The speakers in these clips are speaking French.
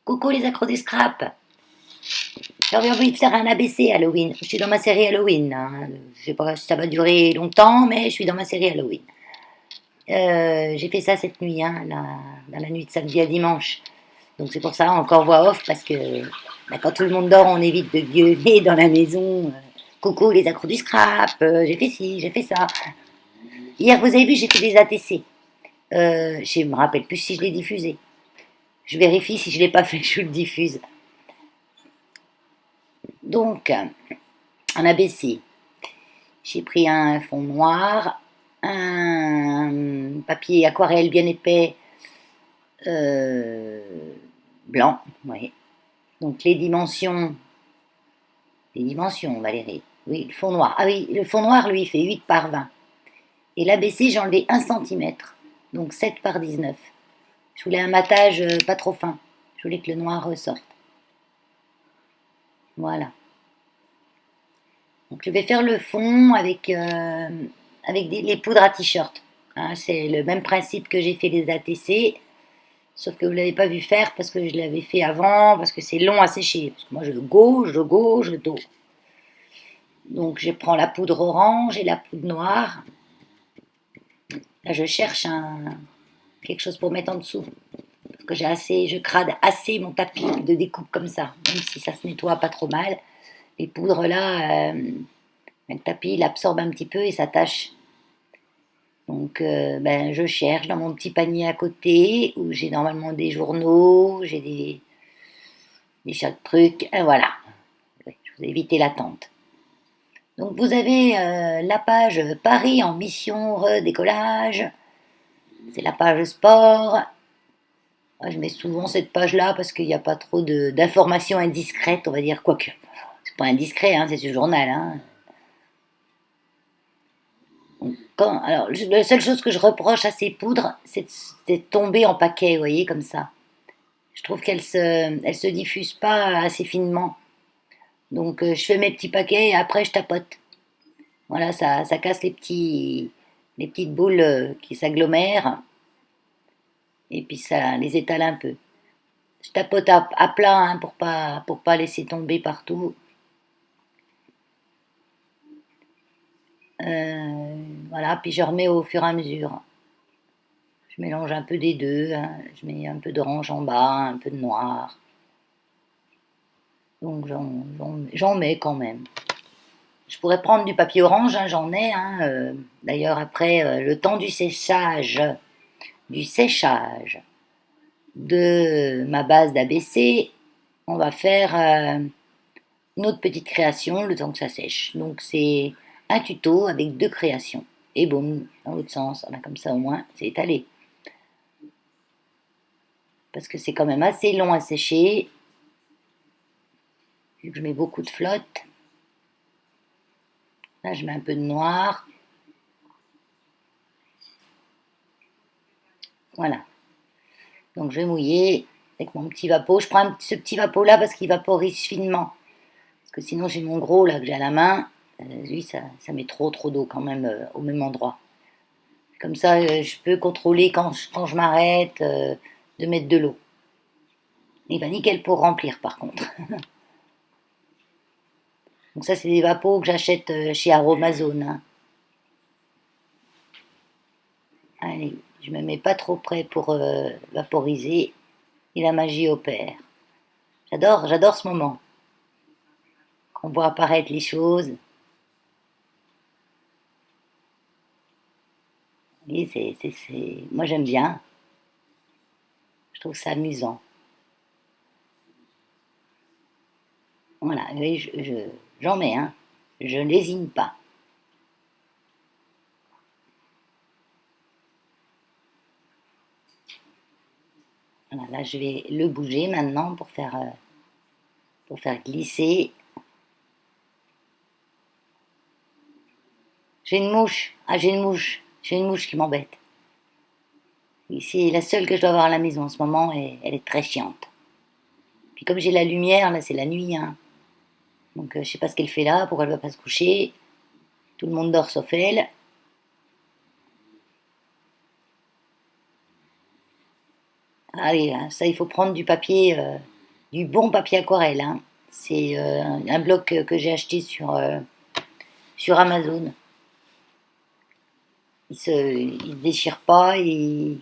Coucou les accros du scrap. J'avais envie de faire un ABC Halloween. Je suis dans ma série Halloween. Hein. Je sais pas si ça va durer longtemps, mais je suis dans ma série Halloween. J'ai fait ça cette nuit, hein, dans la nuit de samedi à dimanche. Donc c'est pour ça, encore voix off, parce que quand tout le monde dort, on évite de gueuler dans la maison. Coucou les accros du scrap, j'ai fait ci, j'ai fait ça. Hier, vous avez vu, j'ai fait des ATC. Je me rappelle plus si je l'ai diffusé. Je vérifie si je l'ai pas fait, je le diffuse. Donc, en ABC, j'ai pris un fond noir, un papier aquarelle bien épais, euh, blanc, oui. Donc les dimensions, Valérie. Oui, le fond noir. Ah oui, le fond noir, lui, il fait 8 par 20. Et l'ABC, j'ai enlevé 1 centimètre, donc 7 par 19. Je voulais un matage pas trop fin. Je voulais que le noir ressorte. Voilà. Donc je vais faire le fond avec les poudres à t-shirt. Hein, c'est le même principe que j'ai fait les ATC, sauf que vous ne l'avez pas vu faire parce que je l'avais fait avant, parce que c'est long à sécher. Parce que moi je gauche, dos. Donc je prends la poudre orange et la poudre noire. Là je cherche quelque chose pour mettre en dessous. Parce que je crade assez mon tapis de découpe comme ça, même si ça se nettoie pas trop mal. Les poudres là, le tapis il absorbe un petit peu et ça tâche. Donc, je cherche dans mon petit panier à côté où j'ai normalement des journaux, j'ai des chaque trucs. Et voilà, oui, je vous ai évité l'attente. Donc, vous avez la page Paris en mission redécollage. C'est la page sport. Moi, je mets souvent cette page-là parce qu'il n'y a pas trop d'informations indiscrètes, on va dire. Quoique, c'est pas indiscret, hein, c'est ce journal. Hein. Alors, la seule chose que je reproche à ces poudres, c'est de tomber en paquet, vous voyez, comme ça. Je trouve elle se diffuse pas assez finement. Donc je fais mes petits paquets et après je tapote. Voilà, ça casse les petites boules qui s'agglomèrent et puis ça les étale un peu. Je tapote à plat hein, pour pas laisser tomber partout. Voilà, puis je remets au fur et à mesure. Je mélange un peu des deux. Hein. Je mets un peu d'orange en bas, un peu de noir. Donc j'en mets quand même. Je pourrais prendre du papier orange, hein, j'en ai. Hein, d'ailleurs, après le temps du séchage de ma base d'ABC, on va faire une autre petite création le temps que ça sèche. Donc c'est un tuto avec 2 créations. Et boum, dans l'autre sens, voilà, comme ça au moins c'est étalé. Parce que c'est quand même assez long à sécher, vu que je mets beaucoup de flotte. Là, je mets un peu de noir. Voilà. Donc je vais mouiller avec mon petit vapeau. Je prends ce petit vapeau là parce qu'il vaporise finement. Parce que sinon j'ai mon gros là que j'ai à la main. Lui ça met trop d'eau quand même au même endroit. Comme ça je peux contrôler quand je m'arrête de mettre de l'eau. Il va nickel pour remplir par contre. Donc ça c'est des vapos que j'achète chez Aromazone. Hein. Allez, je me mets pas trop près pour vaporiser. Et la magie opère. J'adore ce moment. Quand on voit apparaître les choses. Et moi j'aime bien. Je trouve ça amusant. Voilà, oui, j'en mets, hein. Je ne lésine pas. Voilà, là je vais le bouger maintenant pour faire glisser. J'ai une mouche. Ah, j'ai une mouche. J'ai une mouche qui m'embête. C'est la seule que je dois avoir à la maison en ce moment et elle est très chiante. Puis comme j'ai la lumière, là c'est la nuit, hein. Donc je sais pas ce qu'elle fait là, pourquoi elle va pas se coucher. Tout le monde dort sauf elle. Allez, hein, ça il faut prendre du papier du bon papier aquarelle, hein. C'est un bloc que j'ai acheté sur Amazon. Il se déchire pas et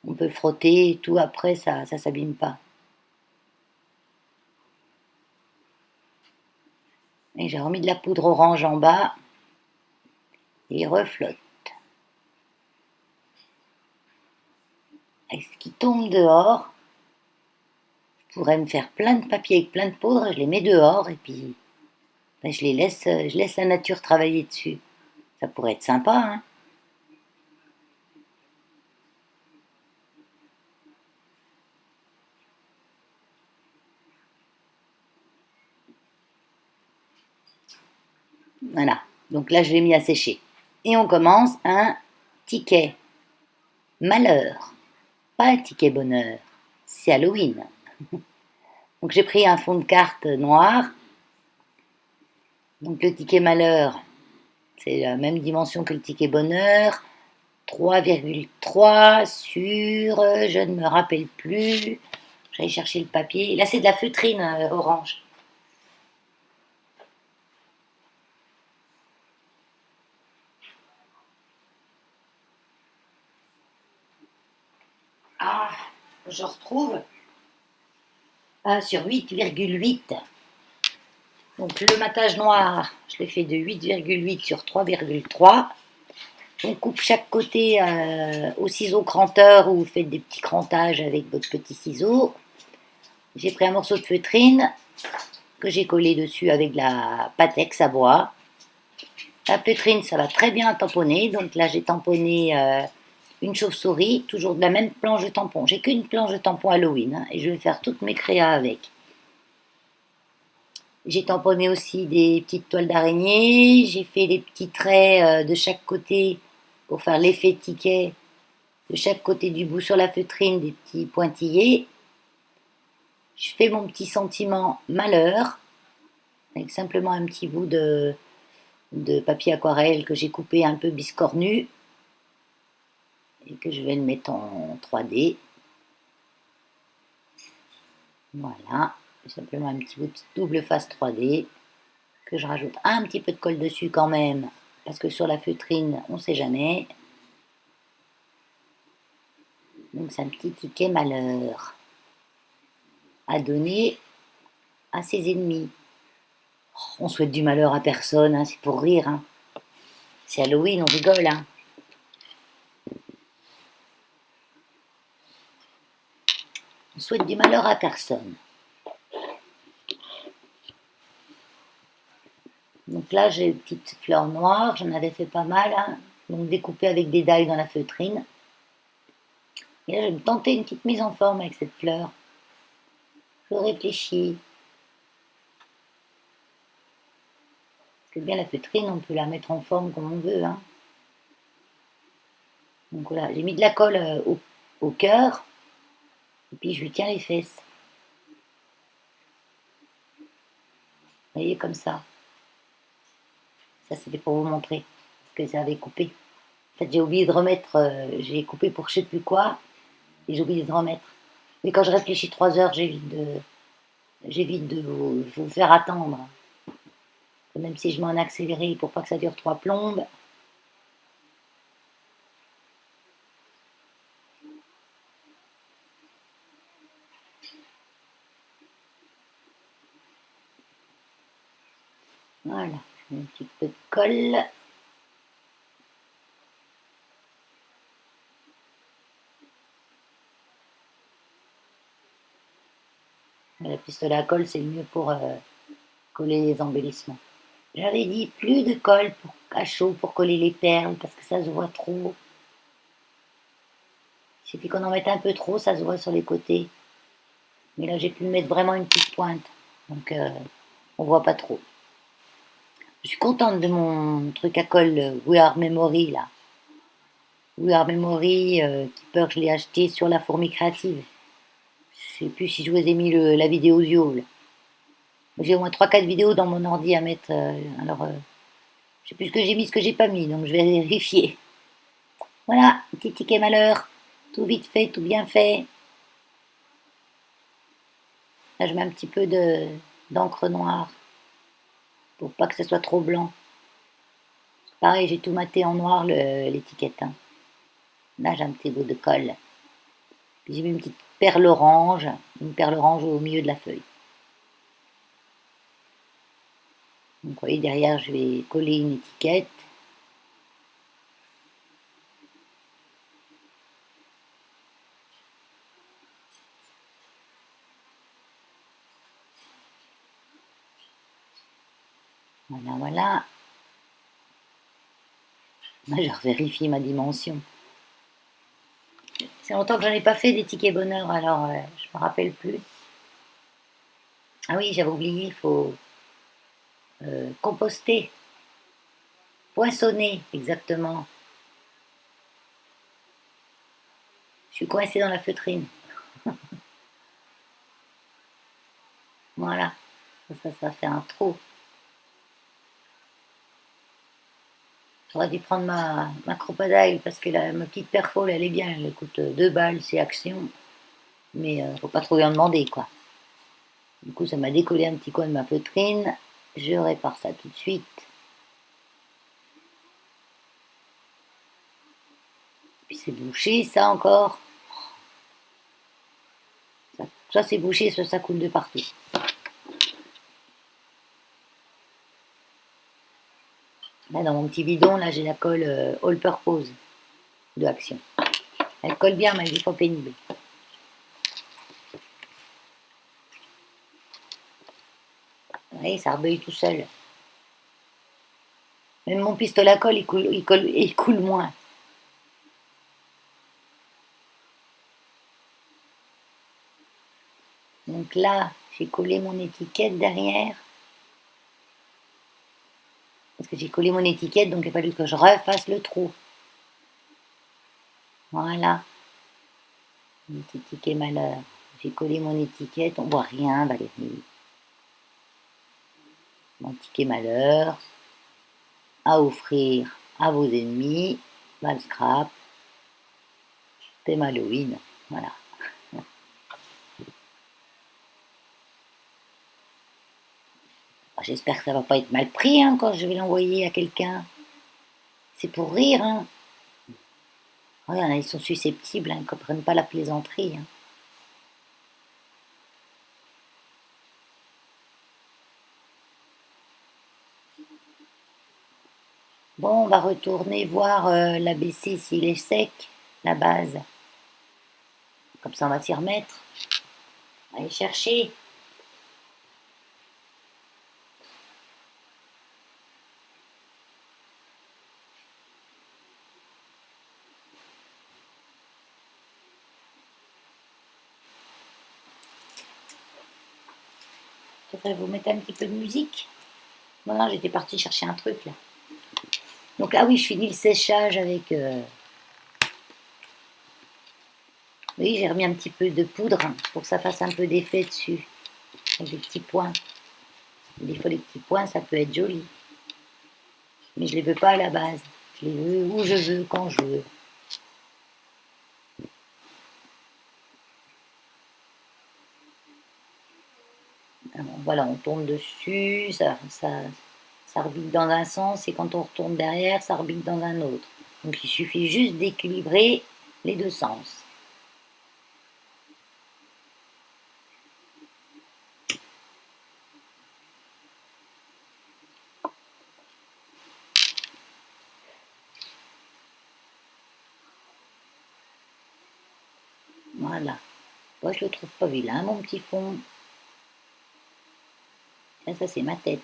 on peut frotter et tout. Après, ça s'abîme pas. Et j'ai remis de la poudre orange en bas et il reflotte. Avec ce qui tombe dehors, je pourrais me faire plein de papiers avec plein de poudre, je les mets dehors et puis ben, je laisse la nature travailler dessus. Ça pourrait être sympa, hein. Voilà. Donc là, je l'ai mis à sécher. Et on commence un ticket malheur, pas un ticket bonheur. C'est Halloween. Donc j'ai pris un fond de carte noir. Donc le ticket malheur, c'est la même dimension que le ticket bonheur. 3,3 sur, je ne me rappelle plus. J'allais chercher le papier. Là, c'est de la feutrine orange. Ah, je retrouve sur 8,8. Donc le matage noir, je l'ai fait de 8,8 sur 3,3. On coupe chaque côté au ciseau cranteur ou vous faites des petits crantages avec votre petit ciseau. J'ai pris un morceau de feutrine que j'ai collé dessus avec de la Patex à bois. La feutrine, ça va très bien tamponner. Donc là, j'ai tamponné une chauve-souris, toujours de la même planche de tampon. J'ai qu'une planche de tampon Halloween hein, et je vais faire toutes mes créas avec. J'ai tamponné aussi des petites toiles d'araignée. J'ai fait des petits traits de chaque côté pour faire l'effet ticket de chaque côté du bout sur la feutrine, des petits pointillés. Je fais mon petit sentiment malheur avec simplement un petit bout de papier aquarelle que j'ai coupé un peu biscornu et que je vais le mettre en 3D. Voilà, simplement un petit bout de double face 3D que je rajoute un petit peu de colle dessus quand même parce que sur la feutrine on ne sait jamais. Donc c'est un petit ticket malheur à donner à ses ennemis. On souhaite du malheur à personne, hein, c'est pour rire. Hein. C'est Halloween, on rigole. Hein. On souhaite du malheur à personne. Donc là, j'ai une petite fleur noire, j'en avais fait pas mal. Hein. Donc découpée avec des dailles dans la feutrine. Et là, je vais me tenter une petite mise en forme avec cette fleur. Je réfléchis. Parce que bien la feutrine, on peut la mettre en forme comme on veut. Hein. Donc voilà, j'ai mis de la colle au cœur. Et puis je lui tiens les fesses. Vous voyez, comme ça. Ça, c'était pour vous montrer ce que ça avait coupé. En fait, j'ai oublié de remettre, j'ai coupé pour je sais plus quoi, et j'ai oublié de remettre. Mais quand je réfléchis 3 heures, j'évite de vous faire attendre. Même si je mets en accéléré pour pas que ça dure 3 plombes. Voilà, un petit peu de colle. Le pistolet à colle, c'est le mieux pour coller les embellissements. J'avais dit plus de colle à chaud pour coller les perles parce que ça se voit trop. Il suffit qu'on en mette un peu trop, ça se voit sur les côtés. Mais là, j'ai pu mettre vraiment une petite pointe. Donc, on voit pas trop. Je suis contente de mon truc à colle We Are Memory, là. We Are Memory, Keeper, je l'ai acheté sur la fourmi créative. Je sais plus si je vous ai mis la vidéo audio, là. J'ai au moins 3-4 vidéos dans mon ordi à mettre. Alors, je sais plus ce que j'ai mis, ce que j'ai pas mis, donc je vais vérifier. Voilà, petit ticket malheur. Tout vite fait, tout bien fait. Là, je mets un petit peu d'encre noire pour pas que ce soit trop blanc. Pareil, j'ai tout maté en noir l'étiquette, hein. Là, j'ai un petit bout de colle. Puis j'ai mis une perle orange au milieu de la feuille. Donc, vous voyez, derrière, je vais coller une étiquette. Voilà, voilà. Là, je vérifie ma dimension. C'est longtemps que j'en ai pas fait des tickets bonheur, alors je me rappelle plus. Ah oui, j'avais oublié, il faut composter, poinçonner, exactement. Je suis coincée dans la feutrine. Voilà, ça fait un trou. J'aurais dû prendre ma crocodile parce que ma petite perfole, elle est bien. Elle coûte 2 balles, c'est Action. Mais faut pas trop lui en demander, quoi. Du coup, ça m'a décollé un petit coin de ma feutrine. Je répare ça tout de suite. Puis c'est bouché, ça encore. Soit c'est bouché, soit ça coule de partout. Là, dans mon petit bidon, là, j'ai la colle All Purpose de Action. Elle colle bien, mais elle est des fois pénible. Vous voyez, ça rebeuille tout seul. Même mon pistolet à colle, il coule moins. Donc là, j'ai collé mon étiquette derrière. Parce que j'ai collé mon étiquette, donc il a fallu que je refasse le trou. Voilà. Mon petit ticket malheur. J'ai collé mon étiquette. On voit rien, Valérie. Mon ticket malheur. À offrir à vos ennemis. Mal scrap. Thème Halloween. Voilà. J'espère que ça va pas être mal pris, hein, quand je vais l'envoyer à quelqu'un. C'est pour rire, hein. Regarde, ils sont susceptibles, hein, ils ne comprennent pas la plaisanterie, hein. Bon, on va retourner voir l'ABC s'il est sec, la base. Comme ça, on va s'y remettre. Allez chercher. Je devrais vous mettre un petit peu de musique. Non, j'étais partie chercher un truc là. Donc là, oui, je finis le séchage avec. Oui, j'ai remis un petit peu de poudre, hein, pour que ça fasse un peu d'effet dessus. Avec des petits points. Des fois, les petits points, ça peut être joli. Mais je les veux pas à la base. Je les veux où je veux, quand je veux. Alors, voilà, on tourne dessus, ça rebique dans un sens, et quand on retourne derrière, ça rebique dans un autre. Donc il suffit juste d'équilibrer les deux sens. Voilà. Moi, je le trouve pas vilain, mon petit fond. Ça c'est ma tête.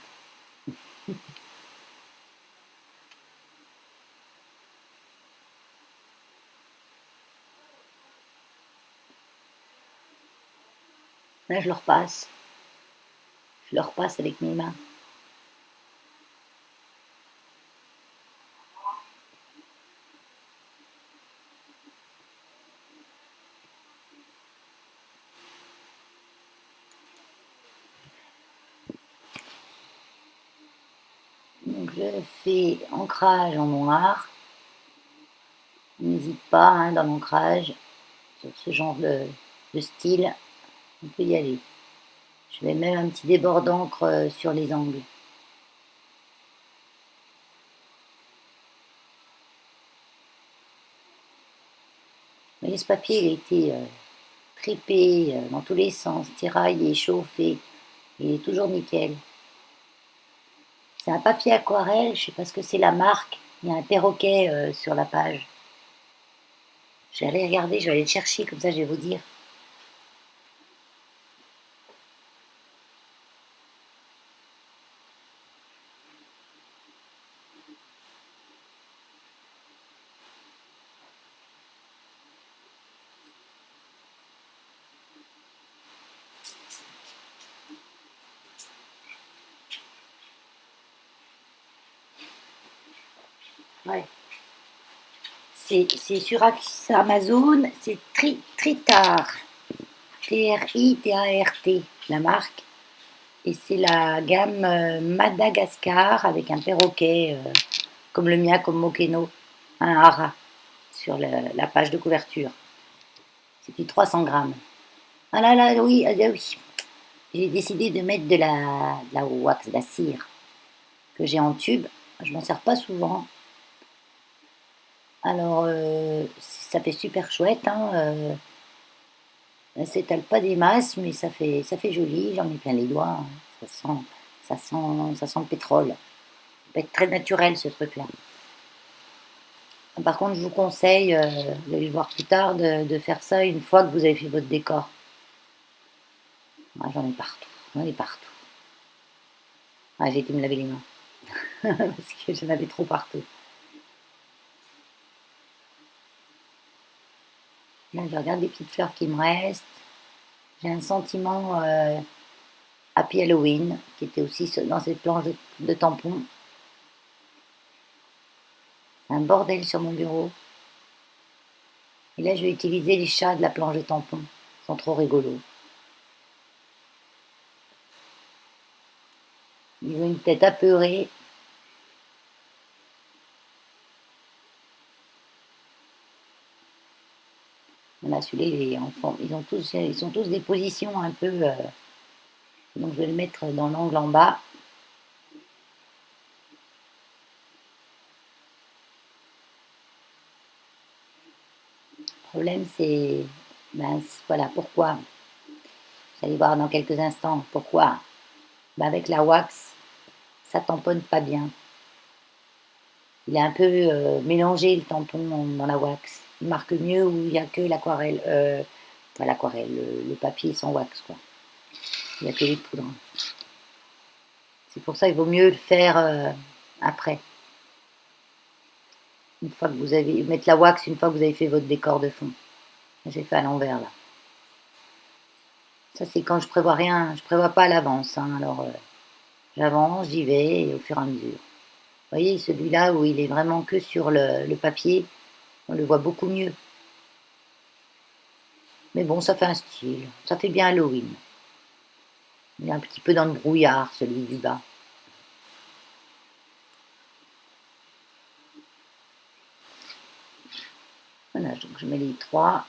Là, je le repasse. Je le repasse avec mes mains. Donc je fais ancrage en noir. N'hésite pas, hein, dans l'ancrage, sur ce genre de style, on peut y aller. Je mets même un petit débord d'encre sur les angles. Mais ce papier, il a été tripé dans tous les sens, tiraillé, chauffé. Il est toujours nickel. C'est un papier aquarelle, je sais pas ce que c'est la marque. Il y a un perroquet sur la page. Je vais aller regarder, je vais aller le chercher, comme ça je vais vous dire. Ouais. C'est sur Amazon, c'est Tritart. Tritart, la marque. Et c'est la gamme Madagascar avec un perroquet comme le mien, comme Mokeno, un hara sur la page de couverture. C'est puis 300 grammes. Ah là là, oui, oui. J'ai décidé de mettre de la wax, de la cire que j'ai en tube. Je m'en sers pas souvent. Alors, ça fait super chouette. Hein, elle s'étale pas des masses, mais ça fait joli. J'en ai plein les doigts. Hein. Ça sent le pétrole. Ça peut être très naturel ce truc-là. Par contre, je vous conseille, vous allez le voir plus tard, de faire ça une fois que vous avez fait votre décor. Ah, j'en ai partout. J'en ai partout. Ah, j'ai été me laver les mains. Parce que j'en avais trop partout. Là, je regarde les petites fleurs qui me restent. J'ai un sentiment Happy Halloween, qui était aussi dans cette planche de tampons. Un bordel sur mon bureau. Et là, je vais utiliser les chats de la planche de tampons. Ils sont trop rigolos. Ils ont une tête apeurée. Voilà, celui-là, il est en forme. Ils sont tous des positions un peu. Donc, je vais le mettre dans l'angle en bas. Le problème, c'est. Ben, voilà, pourquoi. Vous allez voir dans quelques instants pourquoi. Ben, avec la wax, ça tamponne pas bien. Il est un peu mélangé le tampon dans la wax. Il marque mieux où il n'y a que l'aquarelle. Pas l'aquarelle, le papier sans wax, quoi. Il n'y a que les poudres. C'est pour ça qu'il vaut mieux le faire après. Une fois que vous avez. Mettre la wax une fois que vous avez fait votre décor de fond. J'ai fait à l'envers là. Ça c'est quand je prévois rien, je prévois pas à l'avance. Hein, alors j'avance, j'y vais et au fur et à mesure. Vous voyez celui-là où il est vraiment que sur le papier, on le voit beaucoup mieux. Mais bon, ça fait un style, ça fait bien Halloween. Il est un petit peu dans le brouillard, celui du bas. Voilà, donc je mets les trois.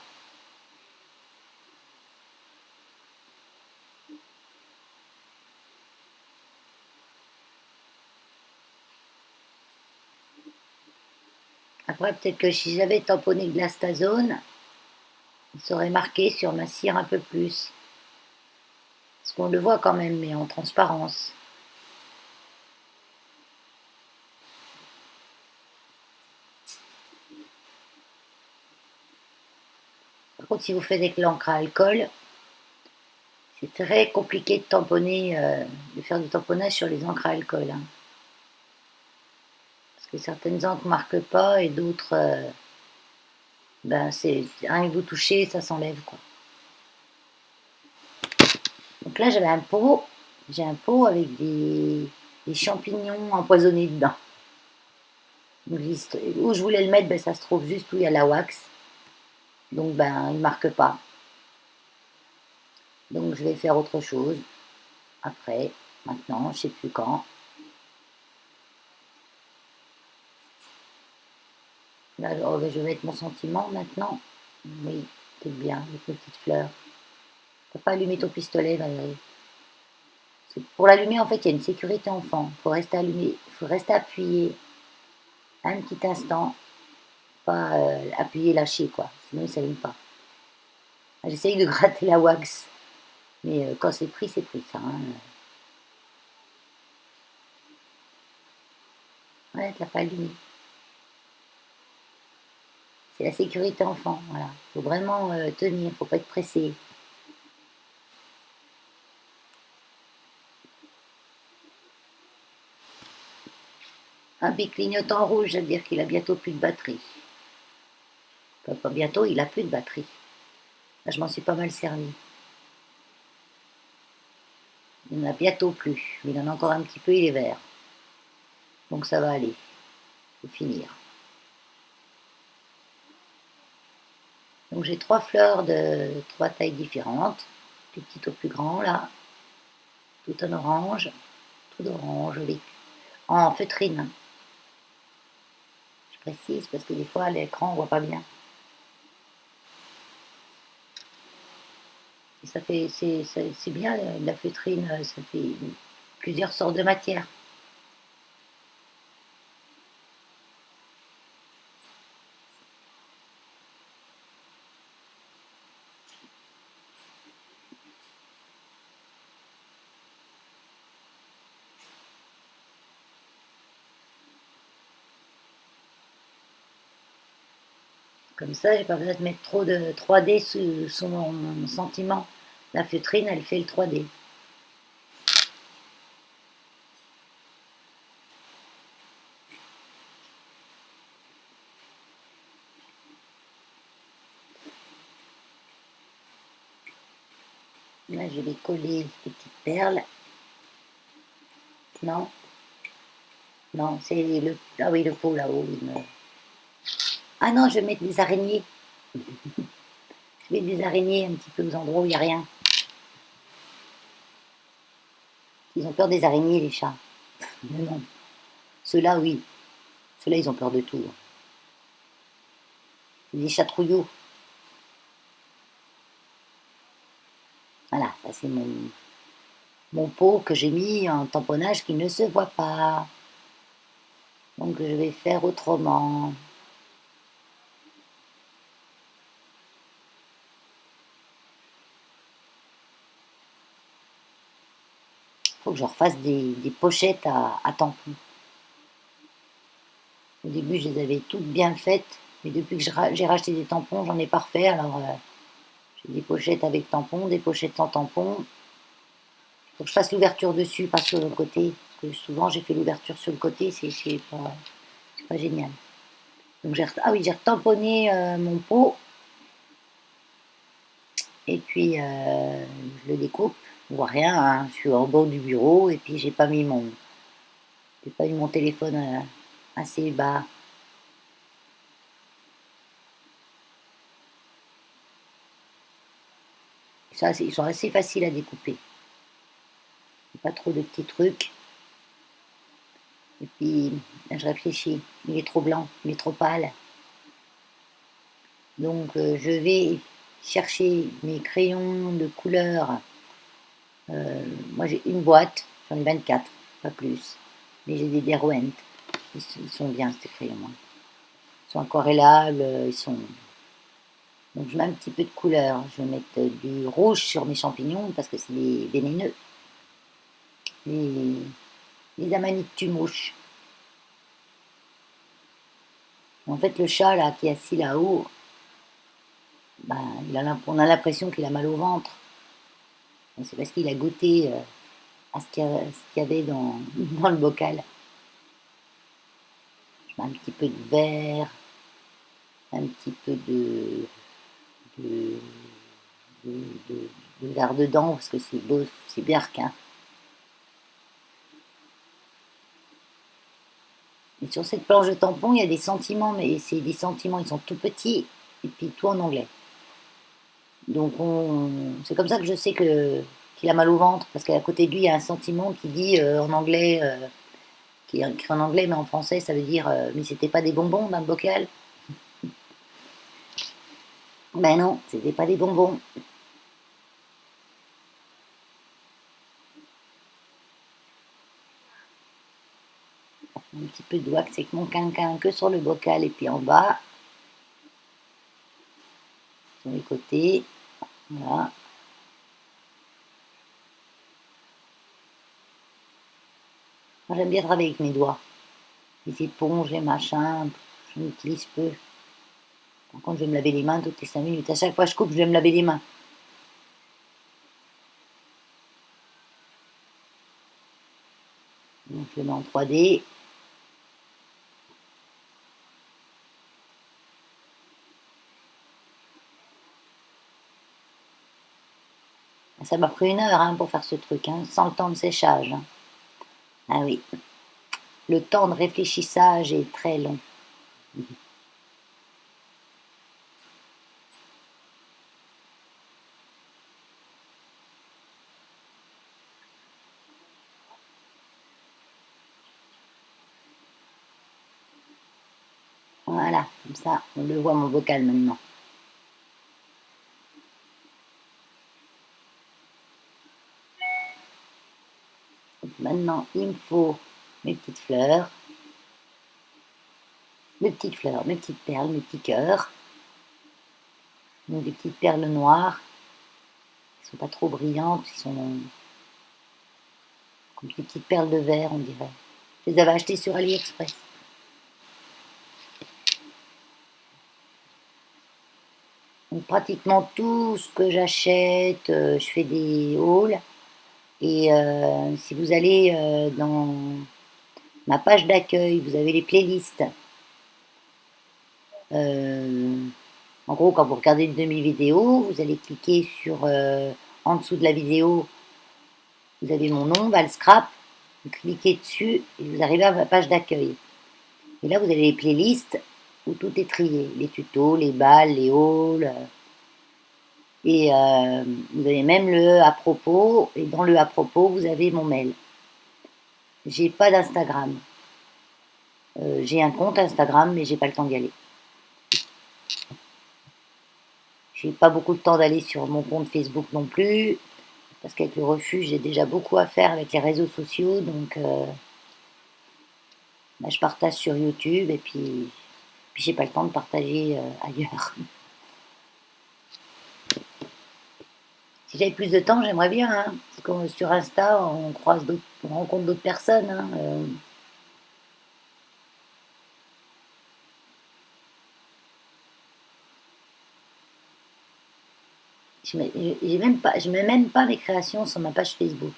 Après, peut-être que si j'avais tamponné Glastazone, il serait marqué sur ma cire un peu plus. Parce qu'on le voit quand même, mais en transparence. Par contre, si vous faites avec l'encre à alcool, c'est très compliqué de tamponner, de faire du tamponnage sur les encres à alcool. Hein. Parce que certaines encres ne marquent pas et d'autres, ben c'est rien que vous touchez, ça s'enlève quoi. Donc là j'avais un pot, j'ai un pot avec des champignons empoisonnés dedans. Donc, où je voulais le mettre, ben, ça se trouve juste où il y a la wax. Donc ben il ne marque pas. Donc je vais faire autre chose après, maintenant, je ne sais plus quand. Là, oh, ben, je vais mettre mon sentiment maintenant. Oui, c'est bien, les petites fleurs. Faut pas allumer ton pistolet, Valérie. Pour l'allumer, en fait, il y a une sécurité enfant. Il faut rester allumé, il faut rester appuyé un petit instant, pas appuyer, lâcher, quoi. Sinon, il ne s'allume pas. J'essaye de gratter la wax, mais quand c'est pris, ça. Hein. Ouais, tu l'as pas allumé. C'est la sécurité enfant, voilà. Il faut vraiment tenir, faut pas être pressé. Un bic clignotant rouge, ça veut dire qu'il a bientôt plus de batterie. Pas bientôt, il a plus de batterie. Là, je m'en suis pas mal servi. Il n'en a bientôt plus. Il en a encore un petit peu, il est vert. Donc ça va aller. Il faut finir. Donc j'ai 3 fleurs de 3 tailles différentes. Plus petites au plus grand, là. Tout en orange. Tout d'orange, en feutrine. Je précise parce que des fois, à l'écran, on voit pas bien. Et ça fait, c'est bien la feutrine, ça fait plusieurs sortes de matières. Comme ça, j'ai pas besoin de mettre trop de 3D sous mon sentiment. La feutrine, elle fait le 3D. Là, je vais coller des petites perles. Non, non, c'est le... Ah oui, le pot là-haut. Ah non, je vais mettre des araignées. Je mets des araignées un petit peu aux endroits où il n'y a rien. Ils ont peur des araignées, les chats. Mais non. Ceux-là, oui. Ceux-là, ils ont peur de tout. Des chatrouillots. Voilà, ça c'est mon pot que j'ai mis en tamponnage qui ne se voit pas. Donc je vais faire autrement. Il faut que je refasse des pochettes à tampons. Au début, je les avais toutes bien faites, mais depuis que j'ai racheté des tampons, j'en ai pas refait. Alors j'ai des pochettes avec tampons, des pochettes sans tampons. Il faut que je fasse l'ouverture dessus, pas sur le côté. Parce que souvent, j'ai fait l'ouverture sur le côté, c'est pas génial. Donc ah oui, j'ai retamponné mon pot. Et puis, je le découpe. On voit rien, hein. Je suis en bord du bureau et puis j'ai pas mis mon téléphone assez bas. Ils sont assez faciles à découper. Pas trop de petits trucs. Et puis, là, je réfléchis. Il est trop blanc, il est trop pâle. Donc, je vais chercher mes crayons de couleur. Moi, j'ai une boîte, j'en ai 24, pas plus. Mais j'ai des Derwent. Ils sont bien, ces crayons. Hein. Ils sont aquarellables, ils sont... Donc, je mets un petit peu de couleur. Je vais mettre du rouge sur mes champignons parce que c'est des vénéneux. Les, les amanites tue-mouches. En fait, le chat, là, qui est assis là-haut, bah, on a l'impression qu'il a mal au ventre. C'est parce qu'il a goûté à ce qu'il y avait dans le bocal. Je mets un petit peu de vert, un petit peu de, de, de- de vert dedans, parce que c'est beau, c'est bien requin. Et sur cette planche de tampon, il y a des sentiments, mais c'est des sentiments, ils sont tout petits, et puis tout en anglais. Donc c'est comme ça que je sais qu'il a mal au ventre, parce qu'à côté de lui, il y a un sentiment qui dit en anglais, qui est écrit en anglais, mais en français, ça veut dire mais c'était pas des bonbons dans le bocal. Ben non, c'était pas des bonbons. Un petit peu de wax avec mon quinquin que sur le bocal et puis en bas, sur les côtés. Voilà. Moi, j'aime bien travailler avec mes doigts. Les éponges, les machins, je m'utilise peu. Par contre, je vais me laver les mains toutes les 5 minutes. À chaque fois que je coupe, je vais me laver les mains. Donc, je le mets en 3D. Ça m'a pris 1 heure pour faire ce truc, sans le temps de séchage. Ah oui, le temps de réfléchissage est très long. Voilà, comme ça, on le voit mon bocal maintenant. Donc maintenant, il me faut mes petites fleurs, mes petites perles, mes petits cœurs. Donc des petites perles noires, qui sont pas trop brillantes, qui sont comme des petites perles de verre, on dirait. Je les avais achetées sur AliExpress. Donc pratiquement tout ce que j'achète, je fais des hauls. Et si vous allez dans ma page d'accueil, vous avez les playlists. Euh, En gros, quand vous regardez une demi-vidéo, vous allez cliquer sur en dessous de la vidéo, vous avez mon nom, Valscrap, vous cliquez dessus et vous arrivez à ma page d'accueil. Et là, vous avez les playlists où tout est trié, les tutos, les balles, les hauls. Et vous avez même le à propos, et dans le à propos, vous avez mon mail. J'ai pas d'Instagram. J'ai un compte Instagram, mais j'ai pas le temps d'y aller. J'ai pas beaucoup de temps d'aller sur mon compte Facebook non plus, parce qu'avec le refuge, j'ai déjà beaucoup à faire avec les réseaux sociaux, donc bah, je partage sur YouTube et puis j'ai pas le temps de partager ailleurs. Si j'avais plus de temps, j'aimerais bien, parce que sur Insta, on rencontre d'autres personnes. Je mets même pas mes créations sur ma page Facebook.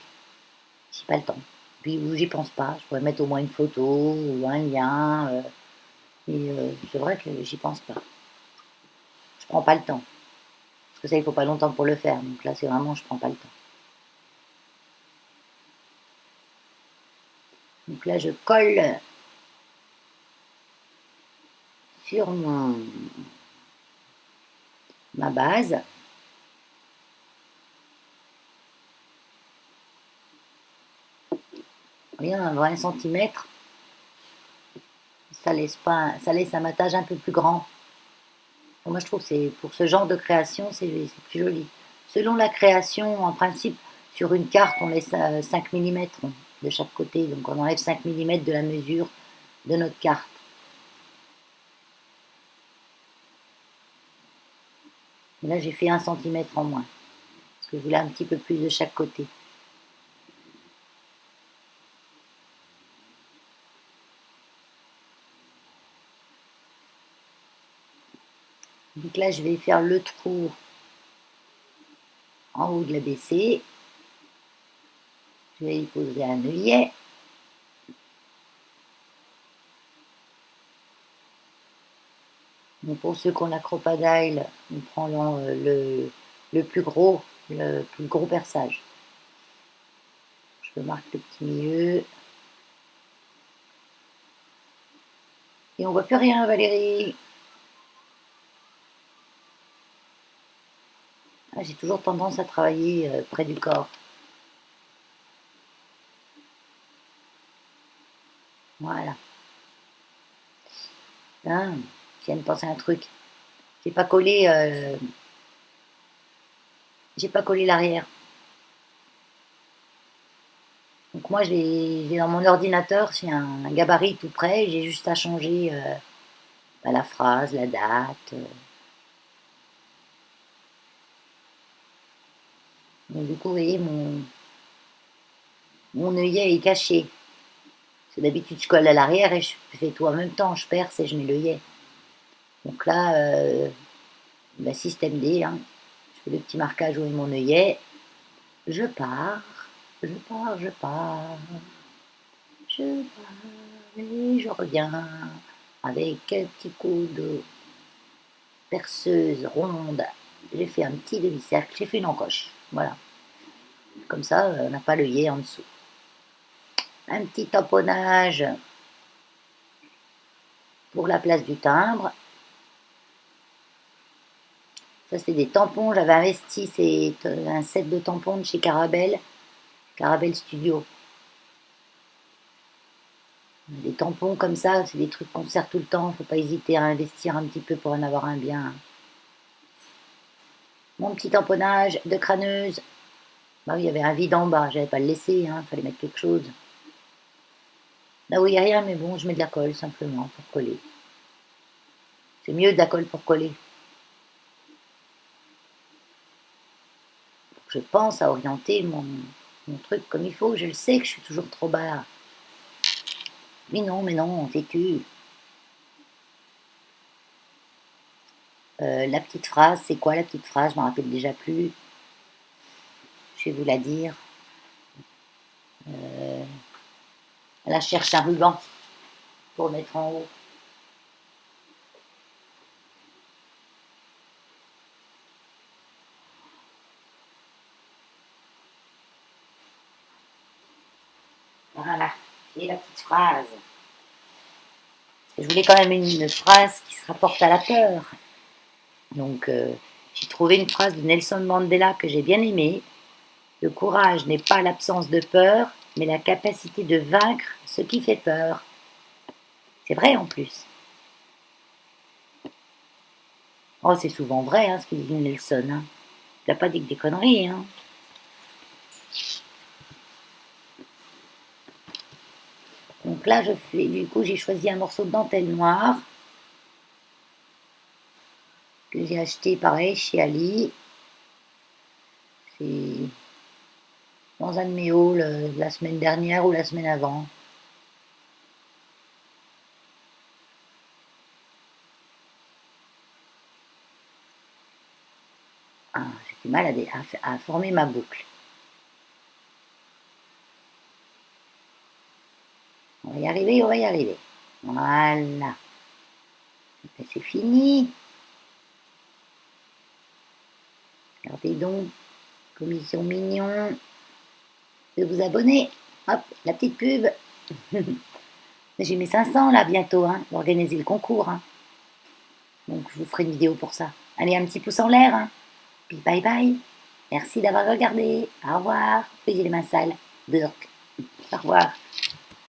J'ai pas le temps. Puis j'y pense pas. Je pourrais mettre au moins une photo ou un lien. Mais c'est vrai que j'y pense pas. Je prends pas le temps. Parce que ça, il faut pas longtemps pour le faire. Donc là, c'est vraiment, je prends pas le temps. Donc là, je colle sur ma base. Vous voyez, on va 1 cm. Ça laisse un matage un peu plus grand. Moi, je trouve que c'est pour ce genre de création, c'est plus joli. Selon la création, en principe, sur une carte, on laisse 5 mm de chaque côté. Donc, on enlève 5 mm de la mesure de notre carte. Et là, j'ai fait 1 cm en moins. Parce que je voulais un petit peu plus de chaque côté. Donc là, je vais faire le trou en haut de la BC. Je vais y poser un œillet. Donc pour ceux qui ont la crocodile, on prend le plus gros perçage. Je marque le petit milieu. Et on voit plus rien, Valérie. Ah, j'ai toujours tendance à travailler près du corps. Voilà. Hein, je viens de penser à un truc. J'ai pas collé, euh, j'ai pas collé l'arrière. Donc moi, j'ai dans mon ordinateur, j'ai un gabarit tout prêt, j'ai juste à changer bah, la phrase, la date. Donc du coup, vous voyez, mon œillet est caché. Parce que d'habitude, je colle à l'arrière et je fais tout en même temps. Je perce et je mets l'œillet. Donc là, bah, système D, hein. Je fais le petit marquage où est mon œillet. Je pars, je pars, je pars, je pars et je reviens avec un petit coup de perceuse ronde. J'ai fait un petit demi-cercle, j'ai fait une encoche. Voilà. Comme ça, on n'a pas l'œillet en dessous. Un petit tamponnage pour la place du timbre. Ça, c'est des tampons. J'avais investi, c'est un set de tampons de chez Carabel, Carabel Studio. Des tampons comme ça, c'est des trucs qu'on sert tout le temps. Faut pas hésiter à investir un petit peu pour en avoir un bien. Mon petit tamponnage de crâneuse. Bah oui, il y avait un vide en bas, j'avais pas le laisser, hein, fallait mettre quelque chose. Là où il n'y a rien, mais bon, je mets de la colle simplement pour coller. C'est mieux de la colle pour coller. Je pense à orienter mon truc comme il faut. Je le sais que je suis toujours trop bas. Mais non, têtu. La petite phrase, c'est quoi la petite phrase? Je m'en rappelle déjà plus. Je vais vous la dire. Là, je cherche un ruban pour mettre en haut. Voilà. Et la petite phrase. Je voulais quand même une phrase qui se rapporte à la peur. Donc, j'ai trouvé une phrase de Nelson Mandela que j'ai bien aimée. Le courage n'est pas l'absence de peur, mais la capacité de vaincre ce qui fait peur. C'est vrai en plus. Oh, c'est souvent vrai, hein, ce qu'il dit Nelson. Hein. Il n'a pas dit que des conneries. Hein. Donc là, du coup, j'ai choisi un morceau de dentelle noire que j'ai acheté pareil chez Ali. C'est dans un de mes hauls la semaine dernière ou la semaine avant. Ah, j'ai du mal à former ma boucle. On va y arriver, on va y arriver. Voilà. C'est fini. Regardez donc comme ils sont mignons. De vous abonner. Hop, la petite pub. J'ai mes 500 là bientôt, hein, pour organiser le concours. Hein. Donc je vous ferai une vidéo pour ça. Allez, un petit pouce en l'air. Hein. Puis bye bye. Merci d'avoir regardé. Au revoir. Oui, j'ai les mains sales. Burk. Au revoir.